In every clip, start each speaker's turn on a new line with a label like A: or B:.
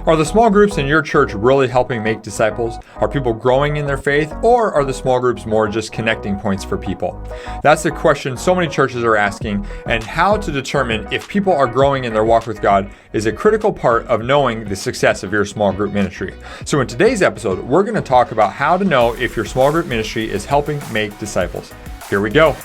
A: Are the small groups in your church really helping make disciples? Are people growing in their faith, or are the small groups more just connecting points for people? That's the question so many churches are asking, and how to determine if people are growing in their walk with God is a critical part of knowing the success of your small group ministry. So in today's episode, we're going to talk about how to know if your small group ministry is helping make disciples. Here we go.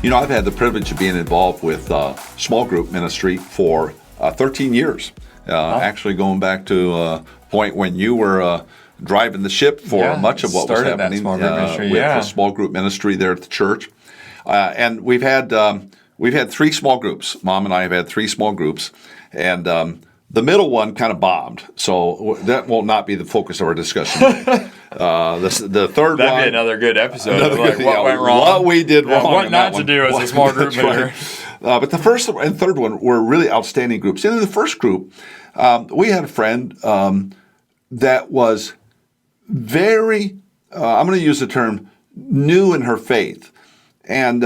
B: You know, I've had the privilege of being involved with small group ministry for 13 years. Actually going back to a point when you were driving the ship for much of what was happening with the small group ministry there at the church. And we've had 3 small groups. Mom and I have had 3 small groups. And the middle one kind of bombed, so that will not be the focus of our discussion today. The third
A: That'd
B: one...
A: be another good episode. What went wrong?
B: What we did wrong.
A: What not to do as a small group member.
B: Right. But the first and third one were really outstanding groups. And in the first group, we had a friend that was very, I'm going to use the term, new in her faith. And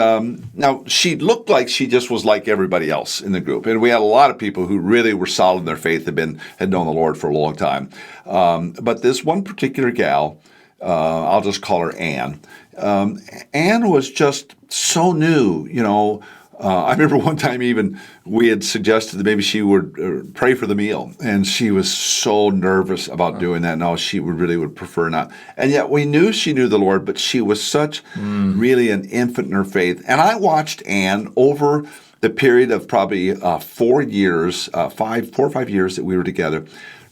B: now she looked like she just was like everybody else in the group. And we had a lot of people who really were solid in their faith, had known the Lord for a long time. But this one particular gal, I'll just call her Ann. Ann was just so new, you know. I remember one time even we had suggested that maybe she would pray for the meal, and she was so nervous about doing that. No, she would prefer not. And yet we knew she knew the Lord, but she was such really an infant in her faith. And I watched Ann over the period of probably 4 years, 4 or 5 years that we were together,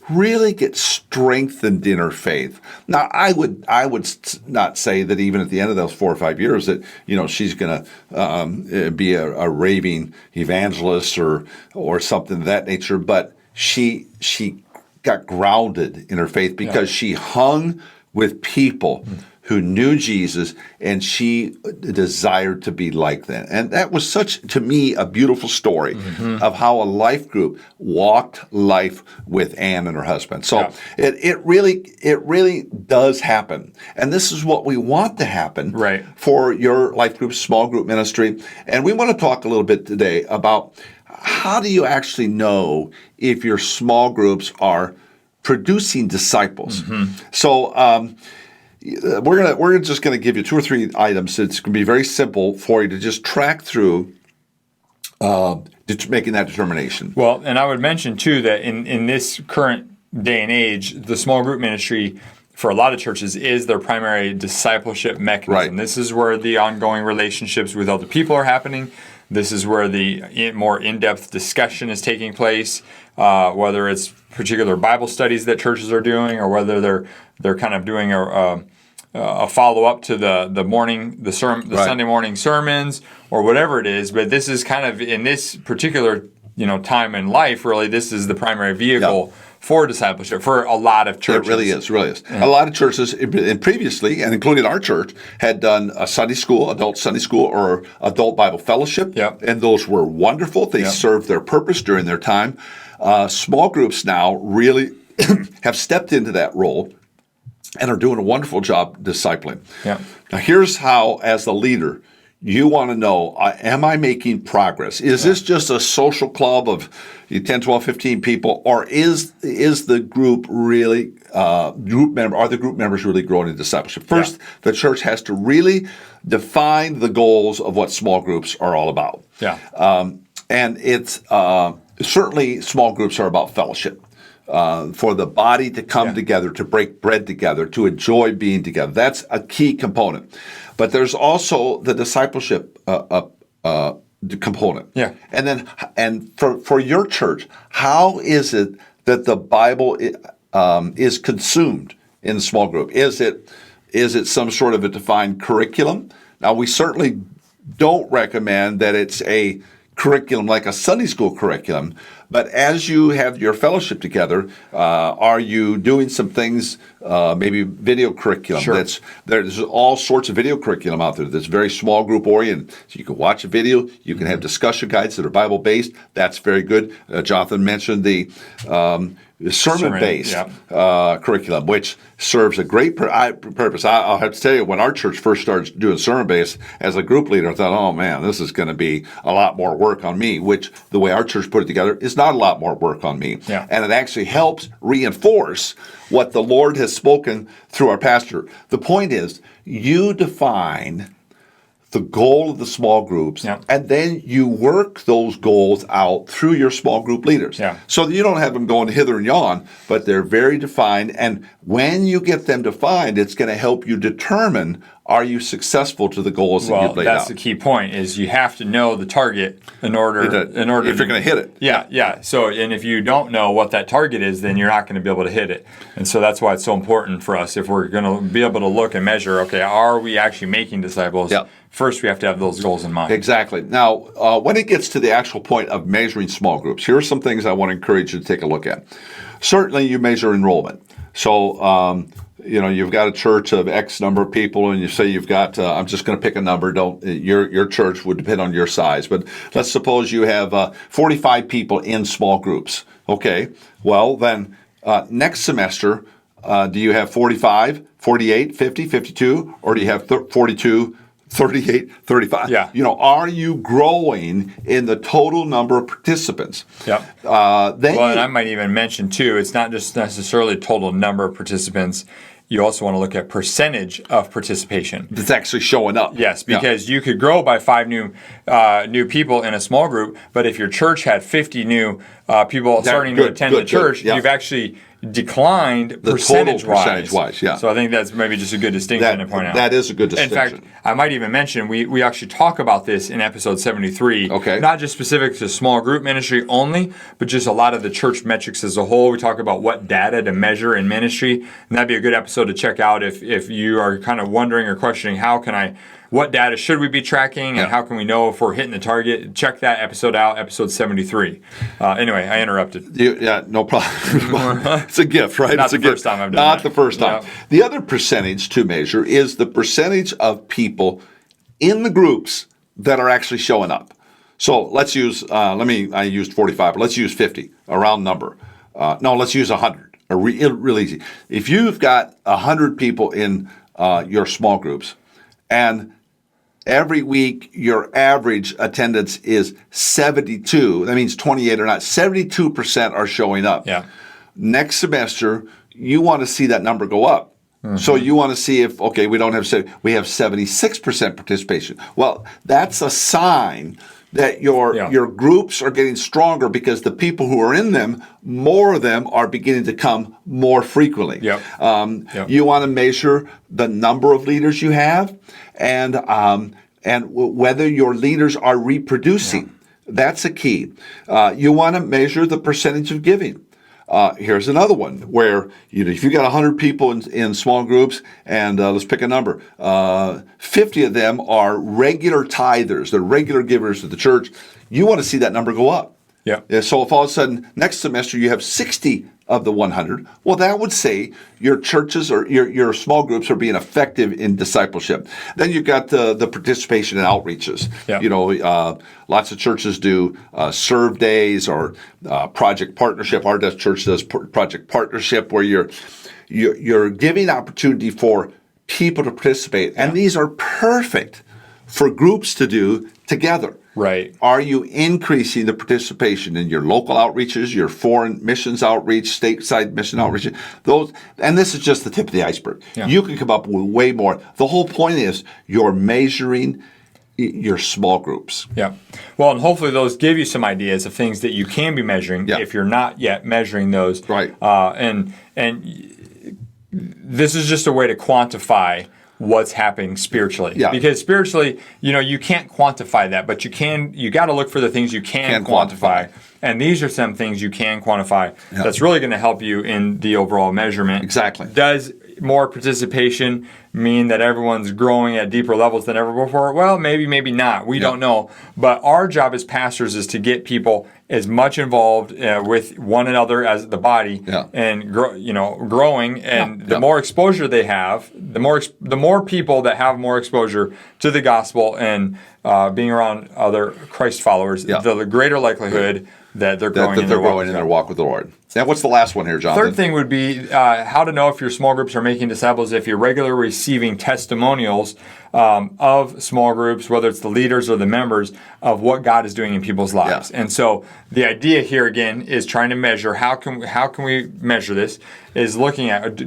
B: really get strengthened in her faith. Now, I would not say that even at the end of those 4 or 5 years that, you know, she's going to be a raving evangelist or something of that nature, but she got grounded in her faith because she hung with people who knew Jesus, and she desired to be like that. And that was such, to me, a beautiful story of how a life group walked life with Ann and her husband. So it really does happen. And this is what we want to happen for your life group, small group ministry. And we want to talk a little bit today about how do you actually know if your small groups are producing disciples. So, we're just going to give you 2 or 3 items. It's going to be very simple for you to just track through making that determination.
A: Well, and I would mention too that in this current day and age, the small group ministry for a lot of churches is their primary discipleship mechanism. This is where the ongoing relationships with other people are happening. This is where the more in-depth discussion is taking place, whether it's particular Bible studies that churches are doing, or whether they're kind of doing a follow-up to the Sunday morning sermons, or whatever it is. But this is kind of, in this particular time in life, really, this is the primary vehicle for discipleship for a lot of churches.
B: It really is. A lot of churches, and previously, and including our church, had done a Sunday school, adult Sunday school, or adult Bible fellowship, and those were wonderful. They served their purpose during their time. Small groups now really have stepped into that role and are doing a wonderful job discipling. Now, here's how, as the leader, you want to know, am I making progress? Is this just a social club of 10, 12, 15 people, or is the group really, are the group members really growing in discipleship? First, the church has to really define the goals of what small groups are all about. And it's certainly small groups are about fellowship. For the body to come together, to break bread together, to enjoy being together. That's a key component. But there's also the discipleship component. And for your church, how is it that the Bible is consumed in the small group? Is it some sort of a defined curriculum? Now, we certainly don't recommend that it's a curriculum like a Sunday school curriculum, But as you have your fellowship together, are you doing some things, maybe video curriculum?
A: Sure.
B: There's all sorts of video curriculum out there that's very small group oriented. So you can watch a video, you can have discussion guides that are Bible based. That's very good. Jonathan mentioned the sermon-based curriculum, which serves a great purpose. I'll have to tell you, when our church first started doing sermon-based, as a group leader, I thought, oh man, this is going to be a lot more work on me, which the way our church put it together is not a lot more work on me.
A: Yeah.
B: And it actually helps reinforce what the Lord has spoken through our pastor. The point is, you define the goal of the small groups, and then you work those goals out through your small group leaders. So that you don't have them going hither and yon, but they're very defined. And when you get them defined, it's going to help you determine, are you successful to the goals that you've laid out?
A: That's the key point, is you have to know the target in order
B: if you're going to hit it.
A: Yeah. So, and if you don't know what that target is, then you're not going to be able to hit it. And so that's why it's so important for us, if we're going to be able to look and measure, okay, are we actually making disciples? First, we have to have those goals in mind.
B: Exactly. Now, when it gets to the actual point of measuring small groups, here are some things I want to encourage you to take a look at. Certainly, you measure enrollment. So, you've got a church of X number of people, and you say you've got, I'm just going to pick a number. Your church would depend on your size, but let's suppose you have 45 people in small groups. Okay. Well, then next semester, do you have 45, 48, 50, 52, or do you have 42? 38, 35. Are you growing in the total number of participants?
A: And I might even mention, too, it's not just necessarily total number of participants. You also want to look at percentage of participation.
B: That's actually showing up.
A: Yes, because you could grow by 5 new people in a small group, but if your church had 50 new people starting to attend the church, you've actually declined percentage-wise. So I think that's maybe just a good distinction to point out.
B: That is a good distinction.
A: In fact, I might even mention, we actually talk about this in episode 73. Not just specific to small group ministry only, but just a lot of the church metrics as a whole. We talk about what data to measure in ministry, and that'd be a good episode to check out if you are kind of wondering or questioning, what data should we be tracking, and how can we know if we're hitting the target? Check that episode out, episode 73. Anyway, I interrupted.
B: No problem. It's a gift, right?
A: Not the first time I've done that.
B: Not the first time. The other percentage to measure is the percentage of people in the groups that are actually showing up. So let's use, I used 45, but let's use 50, a round number. No, let's use 100, real easy. If you've got 100 people in your small groups, and every week your average attendance is 72, that means 28 or not, 72% are showing up. Next semester, you want to see that number go up. So you want to see if, we don't have, we have 76% participation. Well, that's a sign that your groups are getting stronger, because the people who are in them, more of them are beginning to come more frequently. You want to measure the number of leaders you have, and whether your leaders are reproducing. That's a key. You want to measure the percentage of giving. Here's another one where if you got 100 people in small groups, and let's pick a number, 50 of them are regular tithers, they're regular givers to the church. You want to see that number go up. So if all of a sudden next semester you have 60 of the 100, well, that would say your churches or your small groups are being effective in discipleship. Then you've got the participation in outreaches. Lots of churches do serve days or project partnership. Our church does project partnership, where you're giving opportunity for people to participate, and these are perfect for groups to do together. Are you increasing the participation in your local outreaches, your foreign missions outreach, stateside mission outreach? And this is just the tip of the iceberg. You can come up with way more. The whole point is you're measuring your small groups.
A: Well, and hopefully those give you some ideas of things that you can be measuring if you're not yet measuring those. And this is just a way to quantify what's happening spiritually. Because spiritually, you can't quantify that, but you got to look for the things you can quantify. And these are some things you can quantify that's really going to help you in the overall measurement.
B: Exactly.
A: Does more participation mean that everyone's growing at deeper levels than ever before? Well, maybe not. We don't know. But our job as pastors is to get people as much involved with one another as the body, and growing. And the more exposure they have, the more people that have more exposure to the gospel and being around other Christ followers, the greater likelihood that they're growing in their walk with the Lord.
B: Now, what's the last one here, Jonathan?
A: Third thing would be how to know if your small groups are making disciples if you're regularly receiving testimonials of small groups, whether it's the leaders or the members, of what God is doing in people's lives. And so the idea here again is trying to measure how can we measure this? Is looking at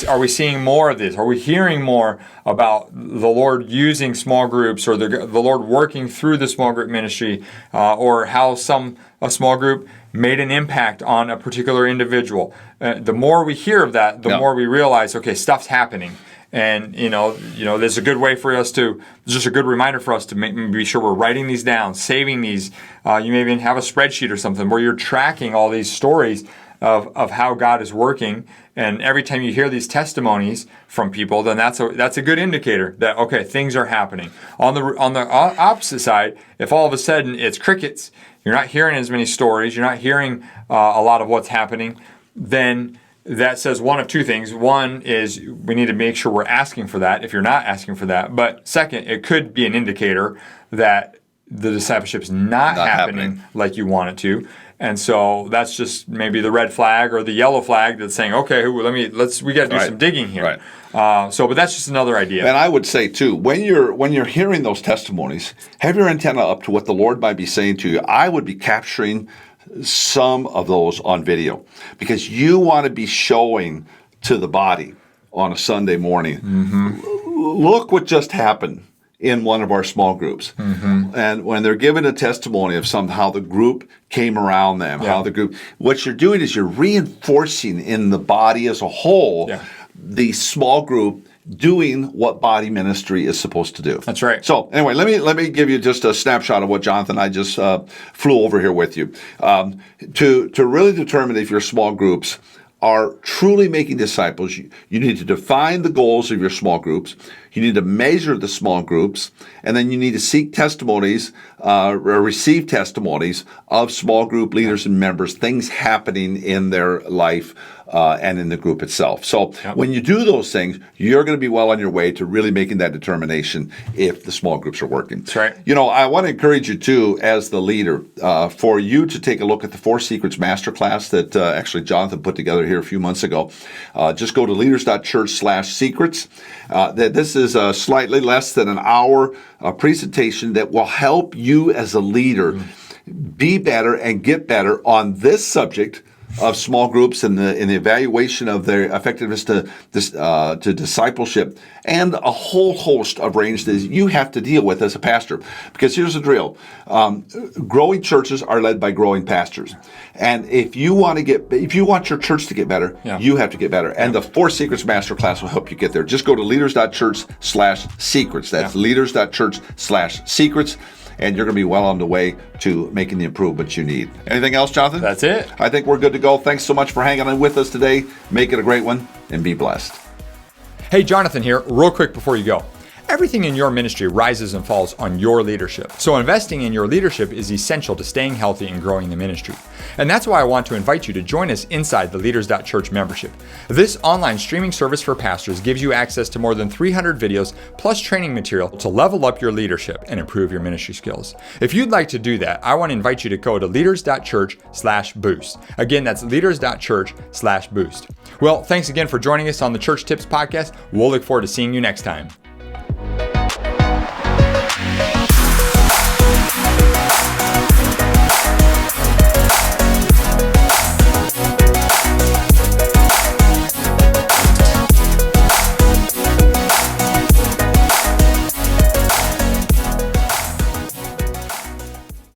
A: are we seeing more of this? Are we hearing more about the Lord using small groups, or the Lord working through the small group ministry, or how a small group made an impact on a particular individual? The more we hear of that, the more we realize, okay, stuff's happening. And there's a good way for us to, just a good reminder for us to be sure we're writing these down, saving these. You may even have a spreadsheet or something where you're tracking all these stories of how God is working. And every time you hear these testimonies from people, then that's a good indicator that, okay, things are happening. On the opposite side, if all of a sudden it's crickets, you're not hearing as many stories, you're not hearing a lot of what's happening, then that says one of two things. One is we need to make sure we're asking for that if you're not asking for that. But second, it could be an indicator that the discipleship's not happening like you want it to. And so that's just maybe the red flag or the yellow flag that's saying, okay, we got to do some digging here. But that's just another idea.
B: And I would say too, when you're hearing those testimonies, have your antenna up to what the Lord might be saying to you. I would be capturing some of those on video, because you want to be showing to the body on a Sunday morning, look what just happened in one of our small groups. And when they're given a testimony of how the group came around them, what you're doing is you're reinforcing in the body as a whole the small group doing what body ministry is supposed to do.
A: That's right.
B: So anyway, let me give you just a snapshot of what Jonathan and I just flew over here with you. To really determine if your small groups are truly making disciples, you need to define the goals of your small groups. You need to measure the small groups, and then you need to seek testimonies or receive testimonies of small group leaders and members, things happening in their life and in the group itself. So when you do those things, you're going to be well on your way to really making that determination if the small groups are working.
A: That's right.
B: I want to encourage you too, as the leader, for you to take a look at the 4 Secrets Masterclass that actually Jonathan put together here a few months ago. Just go to Leaders.Church/secrets. This is slightly less than an hour presentation that will help you as a leader be better and get better on this subject of small groups and the evaluation of their effectiveness to discipleship, and a whole host of range that you have to deal with as a pastor. Because here's the drill. Growing churches are led by growing pastors. And if you want your church to get better, you have to get better. And the 4 Secrets Masterclass will help you get there. Just go to Leaders.Church/secrets. That's Leaders.Church/secrets. And you're going to be well on the way to making the improvements you need. Anything else, Jonathan?
A: That's it.
B: I think we're good to go. Thanks so much for hanging on with us today. Make it a great one, and be blessed.
A: Hey, Jonathan here. Real quick before you go. Everything in your ministry rises and falls on your leadership. So investing in your leadership is essential to staying healthy and growing the ministry. And that's why I want to invite you to join us inside the Leaders.Church membership. This online streaming service for pastors gives you access to more than 300 videos plus training material to level up your leadership and improve your ministry skills. If you'd like to do that, I want to invite you to go to Leaders.Church/boost. Again, that's Leaders.Church/boost. Well, thanks again for joining us on the Church Tips Podcast. We'll look forward to seeing you next time.